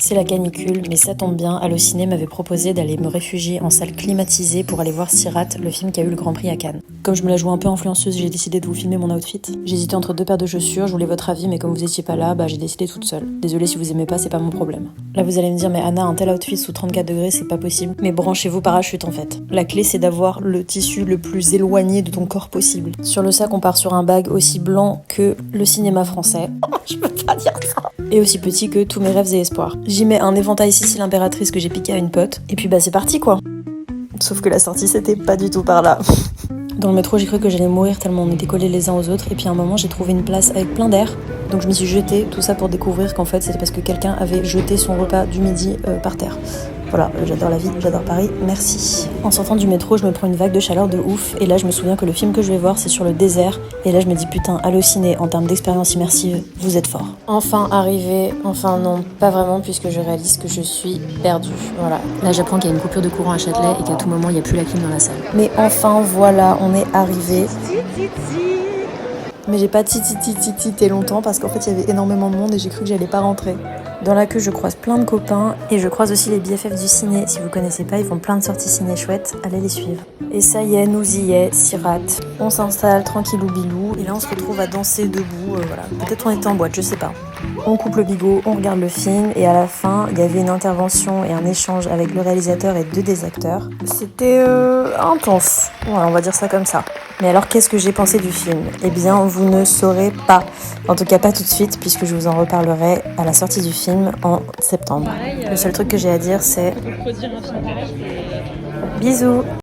C'est la canicule, mais ça tombe bien, Allociné m'avait proposé d'aller me réfugier en salle climatisée pour aller voir Sirat, le film qui a eu le Grand Prix à Cannes. Comme je me la joue un peu influenceuse, j'ai décidé de vous filmer mon outfit. J'hésitais entre 2 paires de chaussures, je voulais votre avis, mais comme vous étiez pas là, j'ai décidé toute seule. Désolée si vous aimez pas, c'est pas mon problème. Là vous allez me dire, mais Anna, un tel outfit sous 34 degrés, c'est pas possible. Mais branchez-vous parachute en fait. La clé c'est d'avoir le tissu le plus éloigné de ton corps possible. Sur le sac, on part sur un bag aussi blanc que le cinéma français. Je peux pas dire ça. Et aussi petit que tous mes rêves et espoirs. J'y mets un éventail Sicile impératrice que j'ai piqué à une pote, et puis c'est parti quoi. Sauf que la sortie c'était pas du tout par là. Dans le métro j'ai cru que j'allais mourir tellement on était collés les uns aux autres, et puis à un moment j'ai trouvé une place avec plein d'air, donc je m'y suis jetée, tout ça pour découvrir qu'en fait c'était parce que quelqu'un avait jeté son repas du midi par terre. Voilà, j'adore la vie, j'adore Paris, merci. En sortant du métro, je me prends une vague de chaleur de ouf, et là je me souviens que le film que je vais voir c'est sur le désert, et là je me dis putain, Allociné, en termes d'expérience immersive, vous êtes fort. Enfin arrivé, enfin non, pas vraiment, puisque je réalise que je suis perdue, voilà. Là j'apprends qu'il y a une coupure de courant à Châtelet, et qu'à tout moment il n'y a plus la clim dans la salle. Mais enfin voilà, on est arrivé. Mais j'ai pas titi longtemps parce qu'en fait il y avait énormément de monde et j'ai cru que j'allais pas rentrer. Dans la queue je croise plein de copains et je croise aussi les BFF du ciné. Si vous connaissez pas, ils font plein de sorties ciné chouettes, allez les suivre. Et ça y est, nous y est, Sirat. On s'installe tranquillou bilou et là on se retrouve à danser debout, voilà. Peut-être on était en boîte, je sais pas. On coupe le bigot, on regarde le film et à la fin il y avait une intervention et un échange avec le réalisateur et 2 des acteurs. C'était intense, voilà, on va dire ça comme ça. Mais alors qu'est-ce que j'ai pensé du film ? Eh bien vous ne saurez pas, en tout cas pas tout de suite puisque je vous en reparlerai à la sortie du film en septembre. Le seul truc que j'ai à dire c'est bisous.